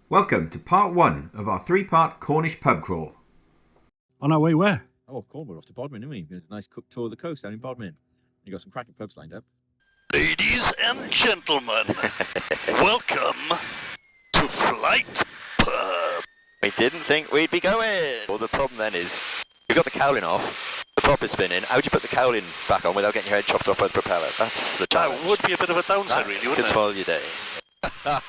Welcome to part one of our three-part Cornish pub crawl. On our way where? Oh, Cornwall, off to Bodmin, haven't we? We've got a nice tour of the coast down in Bodmin. You've got some cracking pubs lined up. Ladies and gentlemen, welcome to FlightPub. We didn't think we'd be going. Well, the problem then is, you've got the cowling off, the prop is spinning. How do you put the cowling back on without getting your head chopped off by the propeller? That's the challenge. That would be a bit of a downside, really, wouldn't Could it? spoil your day. Thank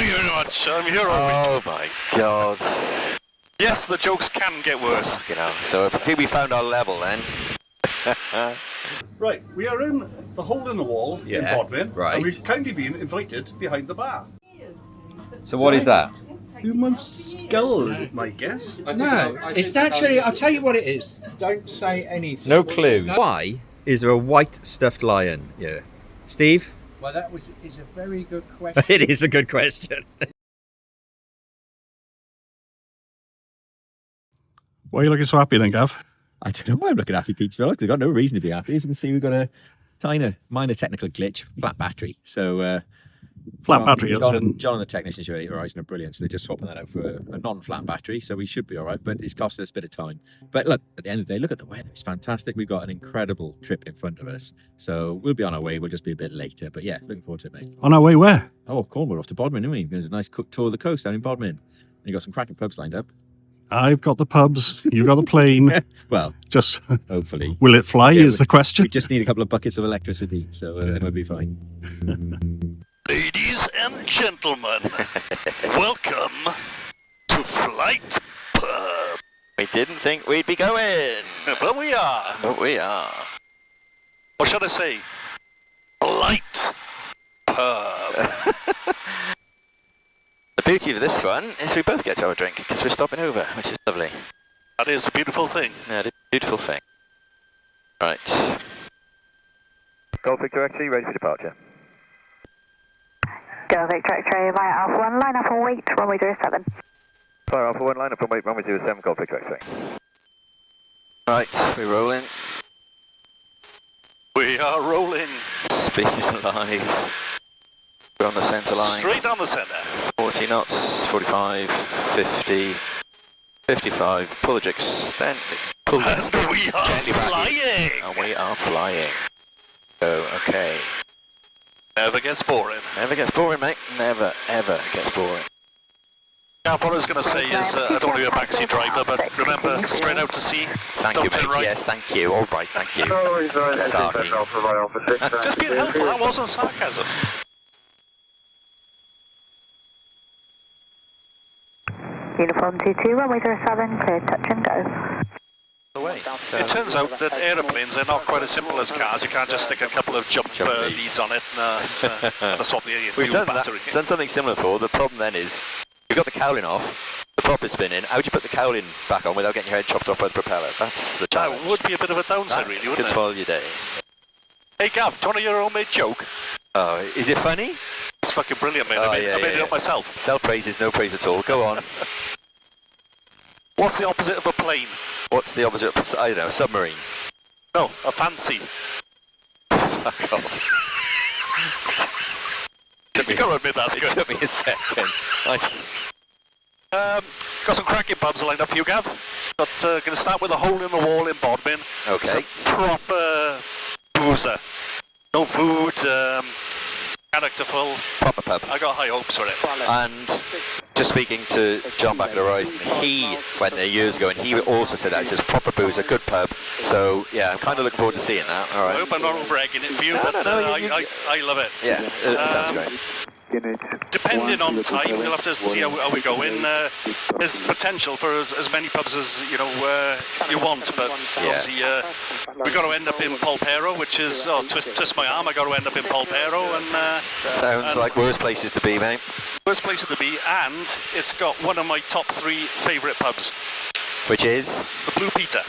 you very much. I'm here all Oh my god. week. Yes, the jokes can get worse. You know, so I think we found our level then. Right, we are in the hole in the wall in Bodmin, right. and we've kindly been invited behind the bar. So what is that? Human skull, my guess. No, it's actually, I'll tell you what it is. Don't say anything. No clue. Why is there a white stuffed lion here? Steve? Well, is a very good question. It is a good question. Why are you looking so happy then, Gav? I don't know why I'm looking happy, Pete, to be honest. I've got no reason to be happy. As you can see, we've got a minor technical glitch, flat battery. So, Flat battery. John and and the technicians here at Horizon are brilliant. So they're just swapping that out for a non-flat battery. So we should be all right, but it's costing us a bit of time. But look, at the end of the day, look at the weather. It's fantastic. We've got an incredible trip in front of us. So we'll be on our way. We'll just be a bit later. But yeah, looking forward to it, mate. On our way where? Oh, Cornwall, off to Bodmin, haven't we? We've got a nice tour of the coast down in Bodmin. You've got some cracking pubs lined up. I've got the pubs, you've got the plane. Well, Just, hopefully. will it fly Yeah, is the question. We just need a couple of buckets of electricity, so then we'll be fine. Ladies and gentlemen, welcome to FlightPub. We didn't think we'd be going. But we are. But we are. Or should I say, FlightPub. The beauty of this one is we both get to have a drink because we're stopping over, which is lovely. That is a beautiful thing. Yeah, it's a beautiful thing. Right. Golf Victor X-ray, ready for departure. Go Victor X-ray, via Alpha 1, line up and wait, runway 07. Fire Alpha 1, line up and wait, runway 07, Golf Victor X-ray. Right, we're rolling. We are rolling Speed's live. We're on the centre line. straight down the centre. 40 knots, 45, 50, 55. Pull the jigs, stand. Pull the And we are gently back in. flying. And we are flying. So, okay. Never gets boring. Never gets boring, mate. Never, ever gets boring. Yeah, what I was going to say is, I don't want to be a backseat driver, but remember, straight out to sea, Thank don't you, turn mate. right. Yes, thank you. All right, thank you. Sarky. Just being helpful, that wasn't sarcasm. Uniform 22, runway 07, clear touch and go. Away. It turns out that aeroplanes are not quite as simple as cars. You can't just stick a couple of jump Jump leads on it and to swap the We've fuel done battery. that. Done something similar before. The problem then is, you've got the cowling off, the prop is spinning. How do you put the cowling back on without getting your head chopped off by the propeller? That's the challenge. That would be a bit of a downside, really, Could wouldn't it? spoil your day. Hey, Gav, do you want to hear your homemade joke? Oh, is it funny? It's fucking brilliant, mate. Oh, I made it up myself. Self-praise is no praise at all. Go on. What's the opposite of a plane? What's the opposite of, I don't know, a submarine? No, a fancy. Fuck off. You gotta admit that's It good. took me a second. Got some cracking pubs lined up for you, Gav. But going to start with a hole in the wall in Bodmin. Okay. It's a proper boozer. No food, characterful. Proper pub. I got high hopes for it. And just speaking to John back at Horizon, he went there years ago and he also said that. He says proper booze, a good pub. So yeah, I'm kind of looking forward to seeing that. All I right. hope I'm not over-egging it for you, No, but no, I love it. Yeah, it sounds great. Depending on time, we'll have to see how we go in. There's potential for as many pubs as you want, but obviously we got to end up in Polperro, which is twist my arm. I got to end up in Polperro, and Sounds like worse places to be, mate. worst place to be, and it's got one of my top 3 favourite pubs, Which is? the Blue Peter.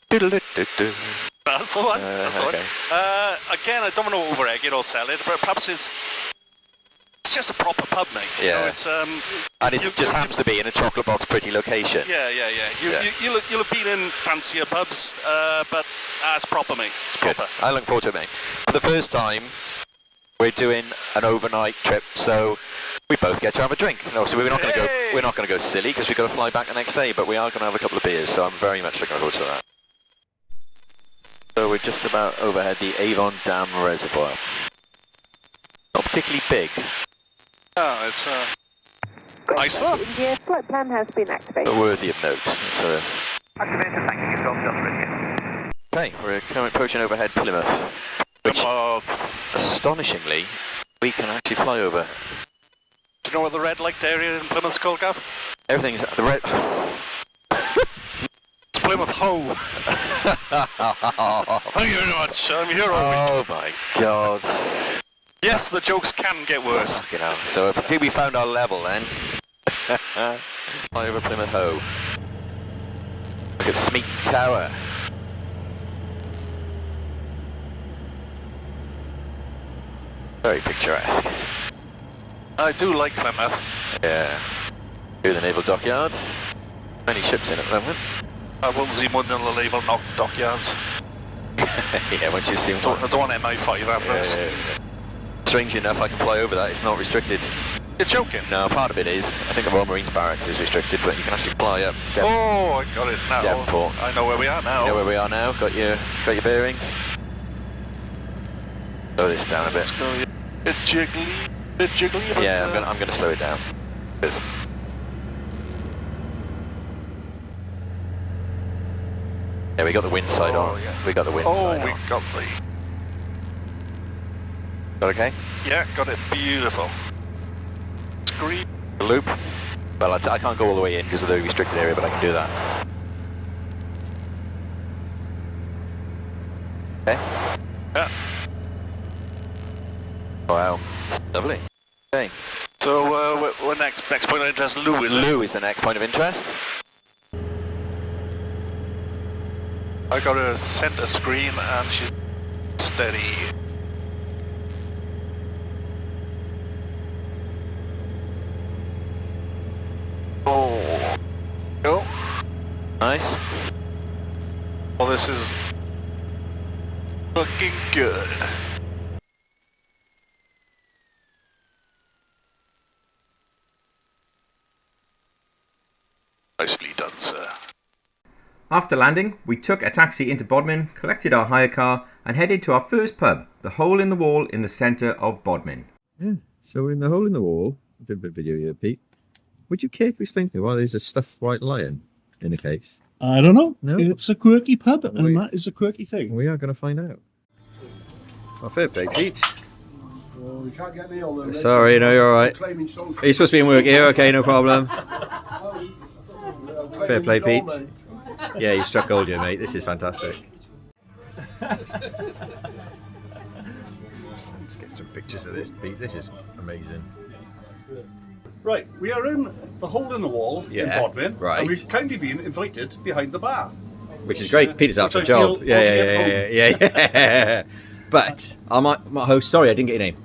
Doodle-doo-doo-doo. That's the one. That's the okay. one. Again, I don't want to over-egg it or sell it, but perhaps it's just a proper pub, mate. You Yeah. know, it's And it just happens to be in a chocolate box pretty location. Yeah. You'll have been in fancier pubs, but it's proper, mate. It's Good. proper. I look forward to it, mate. For the first time, we're doing an overnight trip, so We both get to have a drink. No, so we're not going to go. We're not going to go silly because we've got to fly back the next day. But we are going to have a couple of beers. So I'm very much looking forward to that. So we're just about overhead the Avon Dam Reservoir. Not particularly big. Oh, it's nice though. Yes, flight plan has been activated. But worthy of note. So, Activated, thank you. Control, just ready. okay, we're currently approaching overhead Plymouth. Which, astonishingly, we can actually fly over. Do you know what the red light area in Plymouth's called, Gav? Everything's the red. It's Plymouth Hoe. Thank you very much. I'm here all week. Oh my god. Yes, the jokes can get worse. You know, so I see we found our level then. Fly over Plymouth Hoe. Look at Smeaton Tower. Very picturesque. I do like Plymouth. Yeah. Through the naval dockyard. Many ships in at the moment. I won't see one in the naval dockyards. Yeah, once you've seen one. I don't want MI5 after this. Strangely enough, I can fly over that. It's not restricted. You're joking? No, part of it is. I think the Royal Marines Barracks is restricted, but you can actually fly up. Oh, I got it now. Devonport. I know where we are now. You know where we are now? Got your bearings? Slow this down a bit. Let's go a bit jiggly, but Yeah, I'm gonna slow it down. Cheers. Yeah, we got the wind side on. Yeah. We got the wind side we on. got the... Got okay? Yeah, got it. Beautiful. Screen. The loop? Well, I can't go all the way in because of the restricted area, but I can do that. Okay. Yeah. Wow. Lovely. Okay. So, we're next point of interest, Looe, is it? Looe is the next point of interest. I got her center screen and she's steady. Oh. Go. Nice. Well, this is looking good. Nicely done, sir. After landing, we took a taxi into Bodmin, collected our hire car, and headed to our first pub, the Hole in the Wall in the centre of Bodmin. Yeah, so we're in the Hole in the Wall. I did a bit of video here, Pete. Would you care to explain to me why there's a stuffed white lion in a case? I don't know. No? It's a quirky pub, and that is a quirky thing. We are going to find out. Oh, fair play, Pete. Well, you can't get me on there. Sorry, no, you're all right. Are you supposed to be in work here? Okay, no problem. Fair play, Pete. Yeah, you struck gold here, mate. This is fantastic. Let's get some pictures of this, Pete. This is amazing. Right, we are in the Hole in the Wall in Bodmin, right. and we've kindly been invited behind the bar. Which is great. Peter's after a job. Yeah. But my host, sorry, I didn't get your name.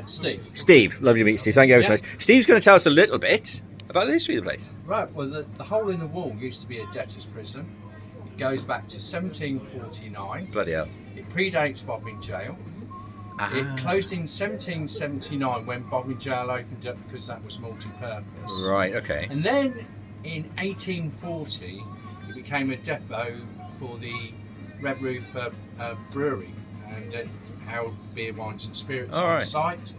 Steve. Steve, lovely to meet you, Steve. Thank you very much. Steve's going to tell us a little bit about the history of the place. Right, well, the Hole in the Wall used to be a debtor's prison. It goes back to 1749. Bloody hell. It predates Bodmin Jail. It closed in 1779 when Bodmin Jail opened up because that was multi-purpose. Right, okay. And then in 1840, it became a depot for the Red Roof Brewery and held beer, wines and spirits on site.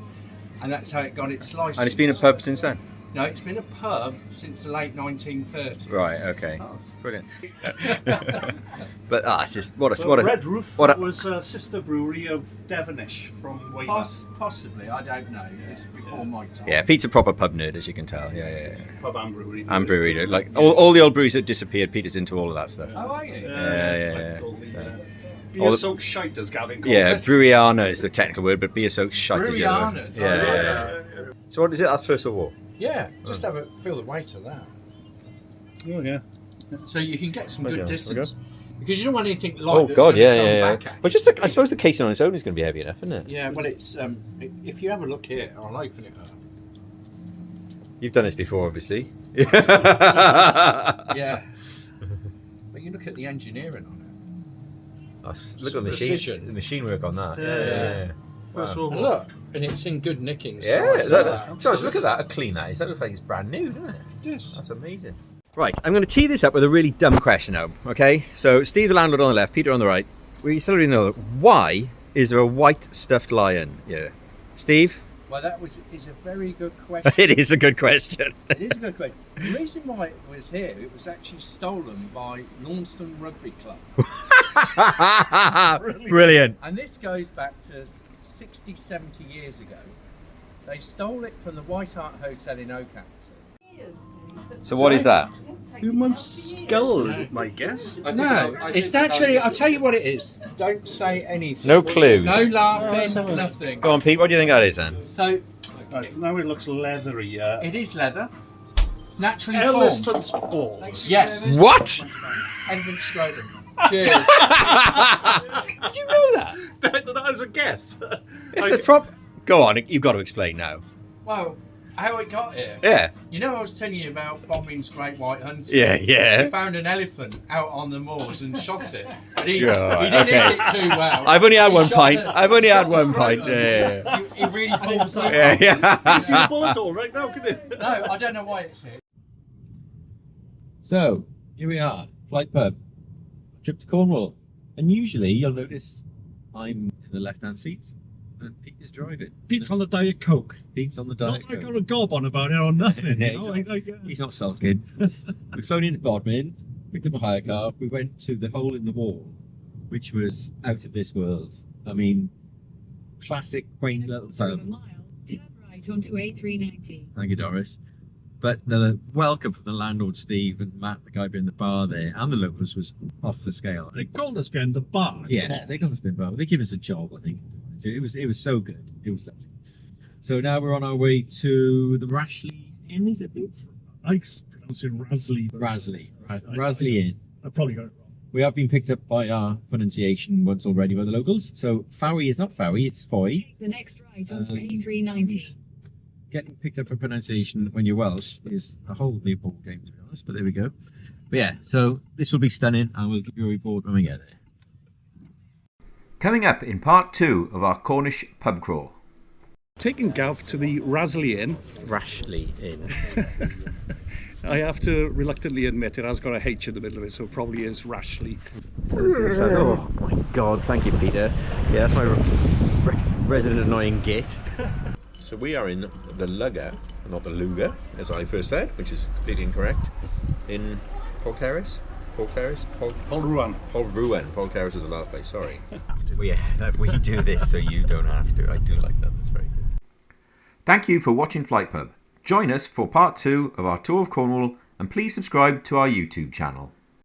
And that's how it got its license. And it's been a pub since then? No, it's been a pub since the late 1930s. Right, okay. Brilliant. But it's just what a Red Roof was a sister brewery of Devonish from way back. Possibly, I don't know. It's before my time. Yeah, Pete's a proper pub nerd, as you can tell. Yeah. Pub and brewery. And brewery. Like all the old breweries that disappeared, Peter's into all of that stuff. Oh, are you? Yeah. Beer soaked shite, as Gavin calls it. Brewiana is the technical word, but beer soaked shite is the other word. Brewianas. Yeah. So what is it? That's First World War? Yeah, just feel the weight of that. Oh, yeah. So you can get some good distance. Because you don't want anything light Oh, that's God, going to yeah. come back. But just I suppose the casing on its own is going to be heavy enough, isn't it? Yeah, well, it's if you have a look here, I'll open it up. You've done this before, obviously. Yeah. But you look at the engineering on it. Look at the machine. Precision. The machine work on that. Yeah. First World War. Look, and it's in good nickings. Yeah, look at that. How clean that is. That looks like it's brand new, doesn't it? Yes. That's amazing. Right, I'm going to tee this up with a really dumb question now, okay? So, Steve the landlord on the left, Peter on the right. We still don't know, why is there a white stuffed lion here? Steve? Well, is a very good question. It is a good question. It is a good question. The reason why it was here, it was actually stolen by Launceston Rugby Club. Brilliant. And this goes back to 60, 70 years ago. They stole it from the White Hart Hotel in Oakhampton. So what is that? Human skull, my guess. No, it's actually, I'll tell you what it is. Don't say anything. No clues. No laughing, nothing. Go on, Pete, what do you think that is then? So, Right, now it looks leathery. it is leather. It's naturally Elephant's formed. balls. Yes. What? Elephant scrotum. Cheers. Did you know that? That was a guess. It's a prop. Go on, you've got to explain now. Well, how it got here. Yeah. You know I was telling you about Bodmin's Great White Hunter? Yeah. He found an elephant out on the moors and shot it. And he God, didn't okay. hit it too well. I've only had He one shot pint. the- I've only shot had the one scrotum. pint. Yeah. He really pulled something. Yeah, You see yeah. the bullet all right now, can you? No, I don't know why it's here. So, here we are, FlightPub, trip to Cornwall. And usually, you'll notice I'm in the left-hand seat and Pete is driving. Pete's on the Diet Coke. Pete's on the Not Diet I got Coke. a gob on about it or nothing. Yeah, you know, He's not sulking. We've flown into Bodmin, picked up a hire car. We went to the hole in the wall, which was out of this world. I mean, classic, quaint little town. Turn right onto A390. Thank you, Doris. But the welcome from the landlord, Steve, and Matt, the guy behind the bar there, and the locals was off the scale. They called us behind the bar. Yeah, they got us a bit bar. They give us a job, I think. It was so good. It was lovely. So now we're on our way to the Rashley Inn, is it, Pete? I pronounce it Rasley. Rasley Inn. I probably got it wrong. We have been picked up by our pronunciation once already by the locals. So Fowie is not Fowie, it's Foy. Take the next right onto A390. Getting picked up for pronunciation when you're Welsh is a whole new ball game, to be honest. But there we go. But yeah, so this will be stunning, and we'll give you a report when we get there. Coming up in part 2 of our Cornish pub crawl. Taking Gav to the Rasley Inn. Rashley Inn. I have to reluctantly admit it has got a H in the middle of it, so it probably is Rashley. Oh my God! Thank you, Peter. Yeah, that's my resident annoying git. So we are in the Lugger, not the Luger, as I first said, which is completely incorrect, in Polcaris? Polruan. Polcaris is the last place, sorry. We do this so you don't have to. I do like that. That's very good. Thank you for watching FlightPub. Join us for part 2 of our tour of Cornwall and please subscribe to our YouTube channel.